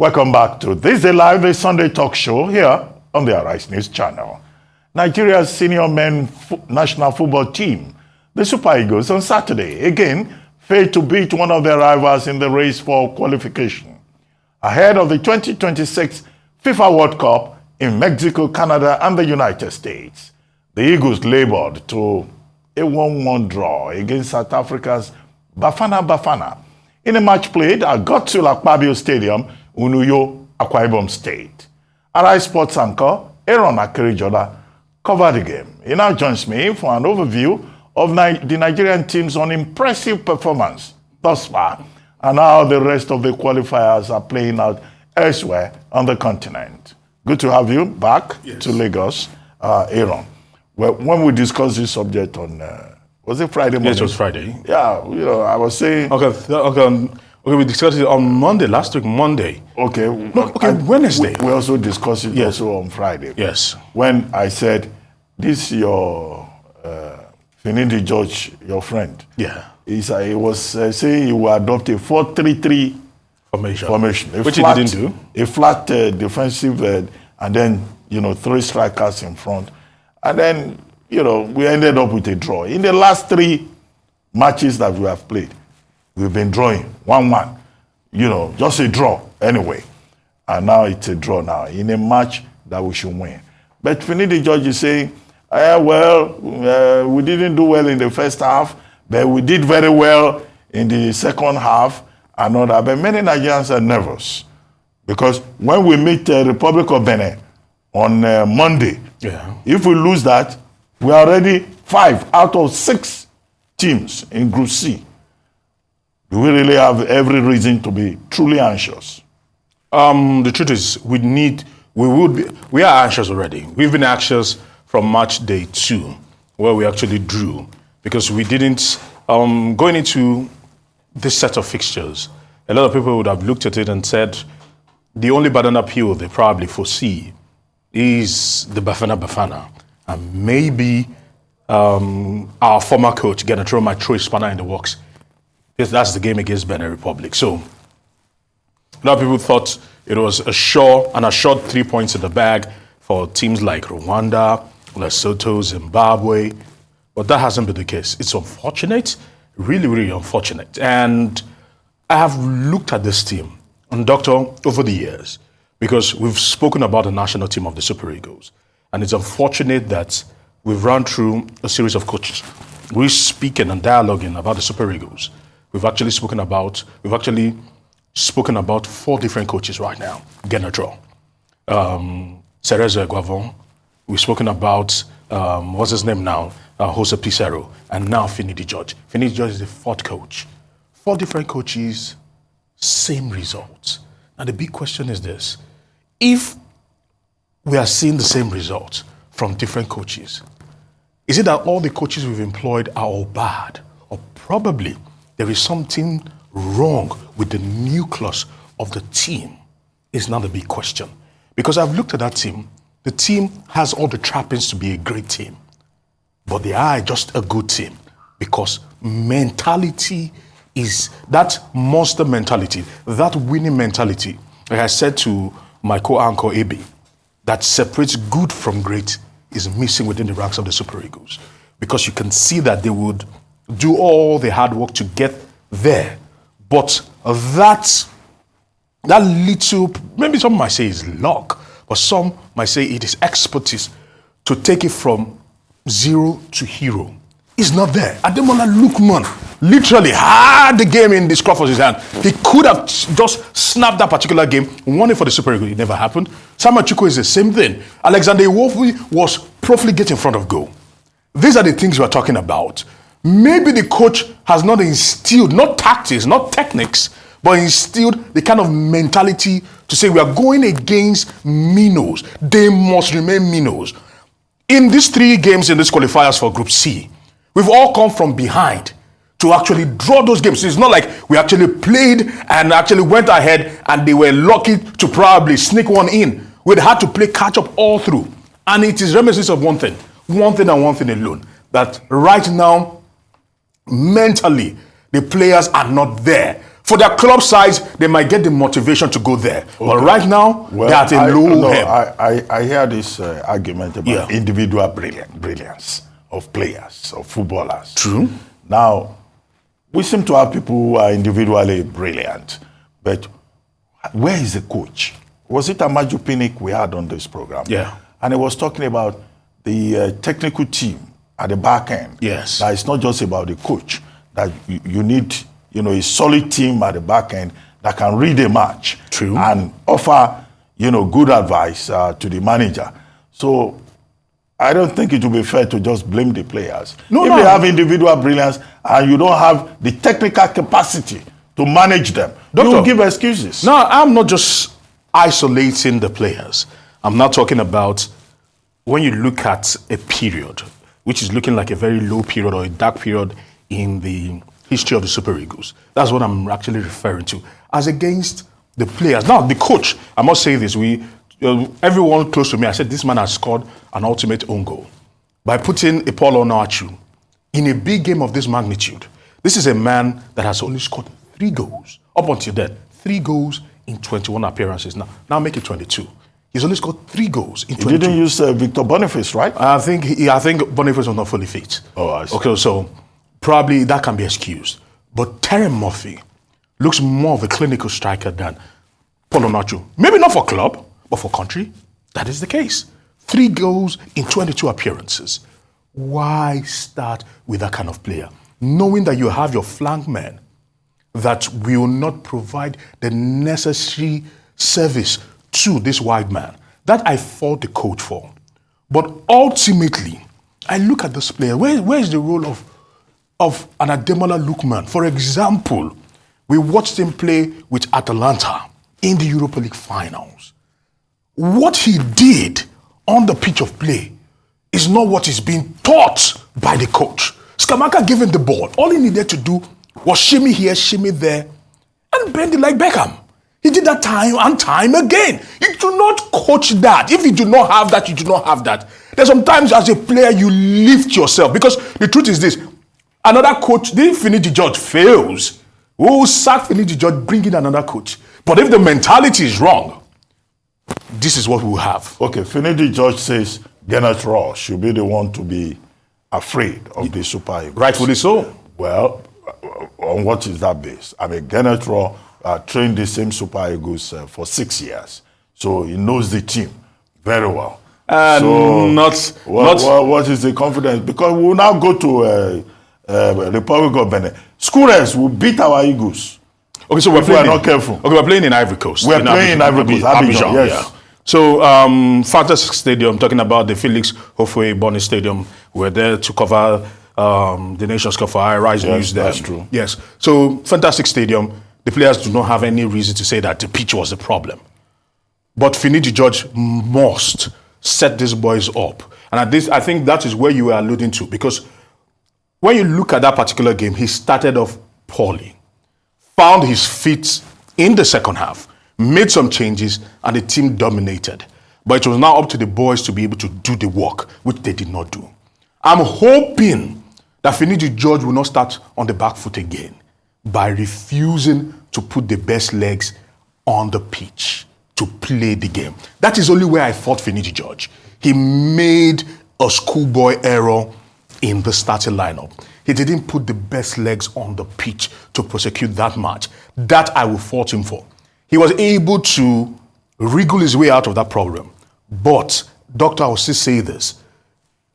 Welcome back to This Day Live, a Sunday talk show here on the Arise News Channel. Nigeria's senior men national football team, the Super Eagles, on Saturday again failed to beat one of their rivals in the race for qualification. Ahead of the 2026 FIFA World Cup in Mexico, Canada, and the United States, the Eagles labored to a 1-1 draw against South Africa's Bafana in a match played at Godswill Akpabio Stadium, Unuyo, Akwa Ibom State. Arise Sports anchor Aron Akerejola covered the game. He now joins me for an overview of the Nigerian team's impressive performance thus far and how the rest of the qualifiers are playing out elsewhere on the continent. Good to have you back to Lagos, Aron. Well, when we discussed this subject on, was it Friday morning? Yes, it was Friday. Yeah, I was saying... Okay, we discussed it on Monday, last week, Monday. Okay. Wednesday. We also discussed it also on Friday. Yes. When I said, this your Finidi George, your friend. Yeah. He was saying he will adopt a 4-3-3 formation. Which he didn't do. A flat defensive and then, 3 strikers in front. And then, we ended up with a draw. In the last 3 matches that we have played, we've been drawing 1-1. Just a draw anyway. And now it's a draw now in a match that we should win. But Finidi George is saying, we didn't do well in the first half, but we did very well in the second half and all that. But many Nigerians are nervous because when we meet the Republic of Benin on Monday, if we lose that, we are already 5 out of 6 teams in Group C. Do we really have every reason to be truly anxious? The truth is, we are anxious already. We've been anxious from match day 2, where we actually drew, because we didn't, going into this set of fixtures, a lot of people would have looked at it and said, the only banana peel they probably foresee is the Bafana. And maybe our former coach, Genatro, might throw his spanner in the works. That's the game against Benin Republic. So, a lot of people thought it was a sure 3 points in the bag for teams like Rwanda, Lesotho, Zimbabwe. But that hasn't been the case. It's unfortunate, really, really unfortunate. And I have looked at this team, and Doctor, over the years, because we've spoken about the national team of the Super Eagles. And it's unfortunate that we've run through a series of coaches. We're speaking and dialoguing about the Super Eagles. We've actually spoken about 4 different coaches right now. Genatro, Cerezo Eguavon. We've spoken about, what's his name now? Jose Pizarro. And now Finidi George. Finidi George is the 4th coach. 4 different coaches, same results. Now the big question is this. If we are seeing the same results from different coaches, is it that all the coaches we've employed are all bad? Or probably there is something wrong with the nucleus of the team? Is now the big question. Because I've looked at that team. The team has all the trappings to be a great team. But they are just a good team. Because mentality is that monster mentality, that winning mentality, like I said to my co-anchor Abi, that separates good from great is missing within the ranks of the Super Eagles. Because you can see that they would do all the hard work to get there. But that little, maybe some might say is luck, but some might say it is expertise to take it from 0 to hero. It's not there. Ademola Lookman literally had the game in the scruff of his hand. He could have just snapped that particular game, won it for the Super Eagles. It never happened. Samuel Chukwu is the same thing. Alexander Iwobi was profligate in front of goal. These are the things we're talking about. Maybe the coach has not instilled, not tactics, not techniques, but instilled the kind of mentality to say we are going against minnows. They must remain minnows. In these 3 games in these qualifiers for Group C, we've all come from behind to actually draw those games. It's not like we actually played and actually went ahead and they were lucky to probably sneak one in. We'd had to play catch up all through. And it is reminiscent of one thing and one thing alone, that right now, mentally, the players are not there For their club size, they might get the motivation to go there. Okay. But right now, they're at a low ebb. I hear this argument about individual brilliance of players, of footballers. True. Now, we seem to have people who are individually brilliant, but where is the coach? Was it Amaju Pinnick we had on this program? Yeah. And he was talking about the technical team at the back end. Yes. That it's not just about the coach, that you need a solid team at the back end that can read a match. True. And offer, good advice to the manager. So I don't think it would be fair to just blame the players. If you have individual brilliance and you don't have the technical capacity to manage them, Doctor, you give excuses. No, I'm not just isolating the players. I'm not talking about when you look at a period, which is looking like a very low period or a dark period in the history of the Super Eagles. That's what I'm actually referring to. As against the players. Now, the coach, I must say this, everyone close to me, I said, this man has scored an ultimate own goal by putting a Paul Onachu in a big game of this magnitude. This is a man that has only scored 3 goals. Up until then, 3 goals in 21 appearances. Now make it 22. He's only scored 3 goals in 22. He didn't use Victor Boniface, right? I think Boniface was not fully fit. Oh, I see. Okay, so probably that can be excused. But Terry Murphy looks more of a clinical striker than Paul Onachu. Maybe not for club, but for country. That is the case. 3 goals in 22 appearances. Why start with that kind of player? Knowing that you have your flank men that will not provide the necessary service to this wide man. That I fault the coach for. But ultimately, I look at this player. Where is the role of an Ademola Lookman? For example, we watched him play with Atalanta in the Europa League finals. What he did on the pitch of play is not what is being taught by the coach. Skamaka gave him the ball. All he needed to do was shimmy here, shimmy there, and bend it like Beckham. He did that time and time again. You do not coach that. If you do not have that, you do not have that. There's sometimes as a player, you lift yourself. Because the truth is this, another coach, the Finidi George fails. Who sack Finidi George, bring in another coach. But if the mentality is wrong, this is what we'll have. Okay, Finidi George says Gennett Raw should be the one to be afraid of the Super Eagles. Rightfully so. Well, on what is that based? I mean, Gennett Raw trained the same Super Eagles for 6 years. So he knows the team very well. What is the confidence? Because we will now go to Republic of Benin. Schoolers will beat our Eagles. Okay, so we're not careful. Okay, we're playing in Ivory Coast. We're playing in Ivory Coast. Abidjan, yes. Yeah. So, Fantastic Stadium, talking about the Felix Hofwe Bonny Stadium, we're there to cover the Nations Cup for Rise News there. That's true. Yes. So, fantastic stadium. The players do not have any reason to say that the pitch was the problem. But Finidi George must set these boys up. And I think that is where you were alluding to. Because when you look at that particular game, he started off poorly. Found his feet in the second half. Made some changes, and the team dominated. But it was now up to the boys to be able to do the work, which they did not do. I'm hoping that Finidi George will not start on the back foot again by refusing to put the best legs on the pitch to play the game. That is only where I fought Finidi George. He made a schoolboy error in the starting lineup. He didn't put the best legs on the pitch to prosecute that match. That I will fault him for. He was able to wriggle his way out of that problem. But, Doctor, I will still say this.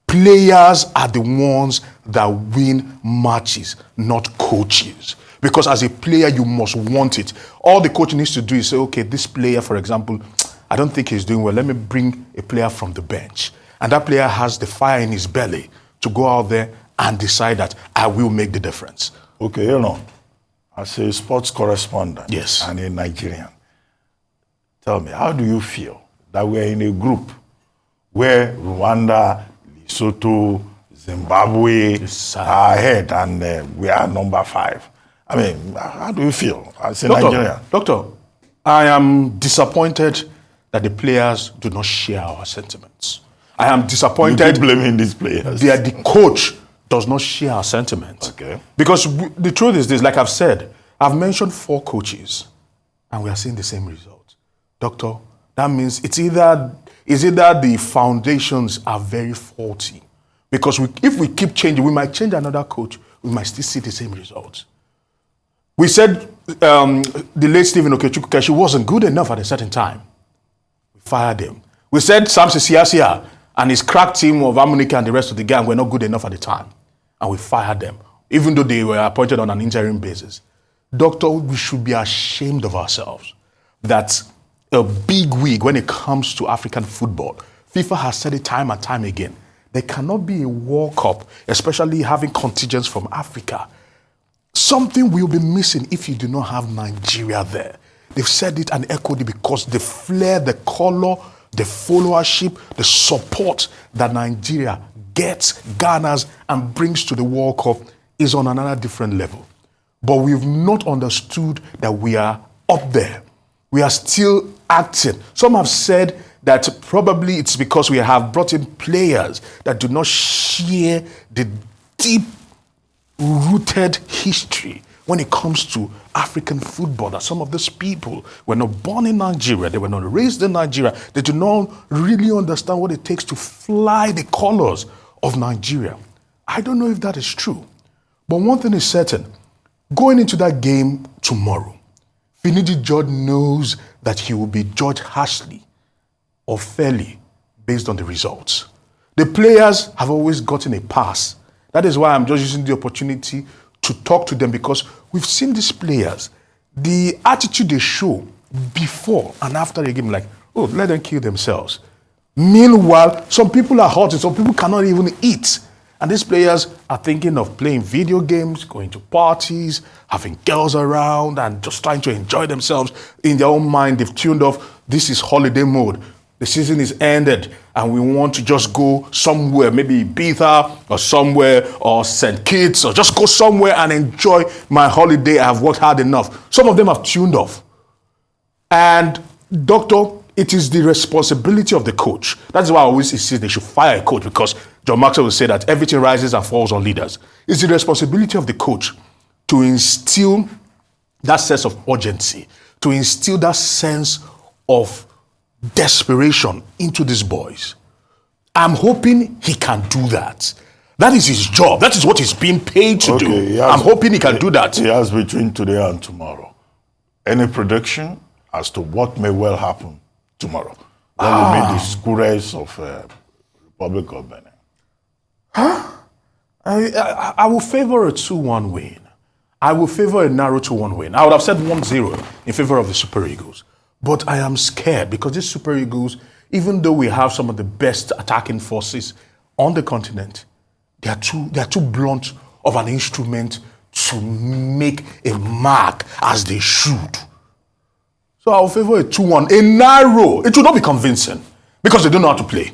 Players are the ones that win matches, not coaches. Because as a player, you must want it. All the coach needs to do is say, okay, this player, for example, I don't think he's doing well. Let me bring a player from the bench. And that player has the fire in his belly to go out there and decide that I will make the difference. Okay, as a sports correspondent and a Nigerian, tell me, how do you feel that we're in a group where Rwanda, Lesotho, Zimbabwe are ahead and we are number 5? I mean, how do you feel as a Nigerian? Doctor, I am disappointed that the players do not share our sentiments. I am disappointed. You keep blaming these players. The coach does not share our sentiments. Okay. Because the truth is this, like I've said, I've mentioned 4 coaches, and we are seeing the same result. Doctor, that means it's either the foundations are very faulty. Because if we keep changing, we might change another coach, we might still see the same results. We said the late Stephen Okechukwu wasn't good enough at a certain time. We fired him. We said Samson Siasia and his crack team of Amunike and the rest of the gang were not good enough at the time. And we fired them, even though they were appointed on an interim basis. Doctor, we should be ashamed of ourselves that a big wig when it comes to African football. FIFA has said it time and time again. There cannot be a World Cup, especially having contingents from Africa. Something will be missing if you do not have Nigeria there. They've said it and echoed it because the flair, the color, the followership, the support that Nigeria gets, garners, and brings to the World Cup is on another different level. But we've not understood that we are up there. We are still acting. Some have said that probably it's because we have brought in players that do not share the deep-rooted history when it comes to African football, that some of these people were not born in Nigeria, they were not raised in Nigeria, they do not really understand what it takes to fly the colors of Nigeria. I don't know if that is true. But one thing is certain, going into that game tomorrow, Finidi George knows that he will be judged harshly or fairly based on the results. The players have always gotten a pass. That is why I'm just using the opportunity to talk to them, because we've seen these players, the attitude they show before and after a game, like, oh, let them kill themselves. Meanwhile, some people are hurting, some people cannot even eat. And these players are thinking of playing video games, going to parties, having girls around, and just trying to enjoy themselves. In their own mind, they've tuned off, this is holiday mode. The season is ended, and we want to just go somewhere, maybe Ibiza or somewhere, or St. Kitts, or just go somewhere and enjoy my holiday. I've worked hard enough. Some of them have tuned off. And, Doctor, it is the responsibility of the coach. That's why I always insist they should fire a coach, because John Maxwell will say that everything rises and falls on leaders. It's the responsibility of the coach to instill that sense of urgency, to instill that sense of desperation into these boys. I'm hoping he can do that. That is his job. That is what he's being paid to do. I'm hoping he can do that. He has between today and tomorrow. Any prediction as to what may well happen tomorrow? When we meet the Scures of Republic of Benin. I will favor a 2-1 win. I will favor a narrow 2-1 win. I would have said 1-0 in favor of the Super Eagles. But I am scared because these Super Eagles, even though we have some of the best attacking forces on the continent, they are too blunt of an instrument to make a mark as they should. So I will favor a 2-1, a narrow. It will not be convincing because they don't know how to play.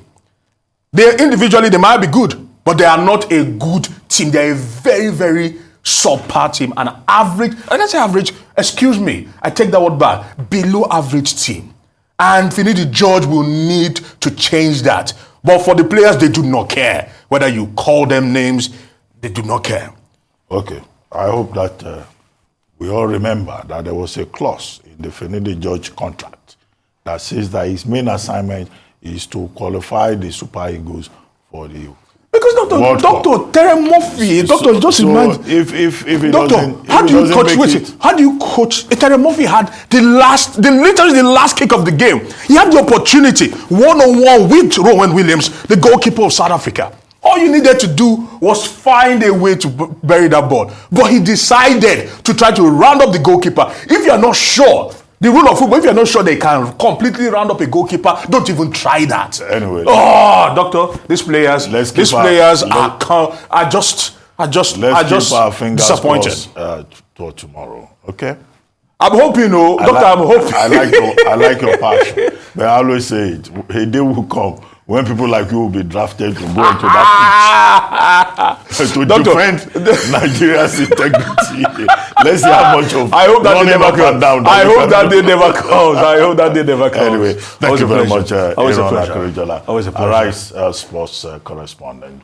Individually, they might be good, but they are not a good team. They are a very, very subpar team, an average, and I say average, excuse me, I take that word back, below average team. And Finidi George will need to change that. But for the players, they do not care. Whether you call them names, they do not care. Okay, I hope that we all remember that there was a clause in the Finidi George contract that says that his main assignment is to qualify the Super Eagles for the because Doctor Terry Murphy, Doctor, just imagine. If he Doctor, how do you coach? Terry Murphy had literally the last kick of the game. He had the opportunity, one-on-one with Rowan Williams, the goalkeeper of South Africa. All you needed to do was find a way to bury that ball. But he decided to try to round up the goalkeeper. If you are not sure, the rule of football, if you're not sure they can completely round up a goolkeeper, don't even try that. Anyway. Oh, Doctor, these players are just our fingers disappointed. For tomorrow, okay? I'm hoping, I'm hoping. I like your passion. But I always say it, a day will come when people like you will be drafted to go into that pitch to defend Nigeria's integrity. Let's see how much of I hope that day never comes. I hope that day never comes. I hope that day never comes. Anyway, thank you very much, Aron Akerejola, Always a pleasure. Arise Sports correspondent.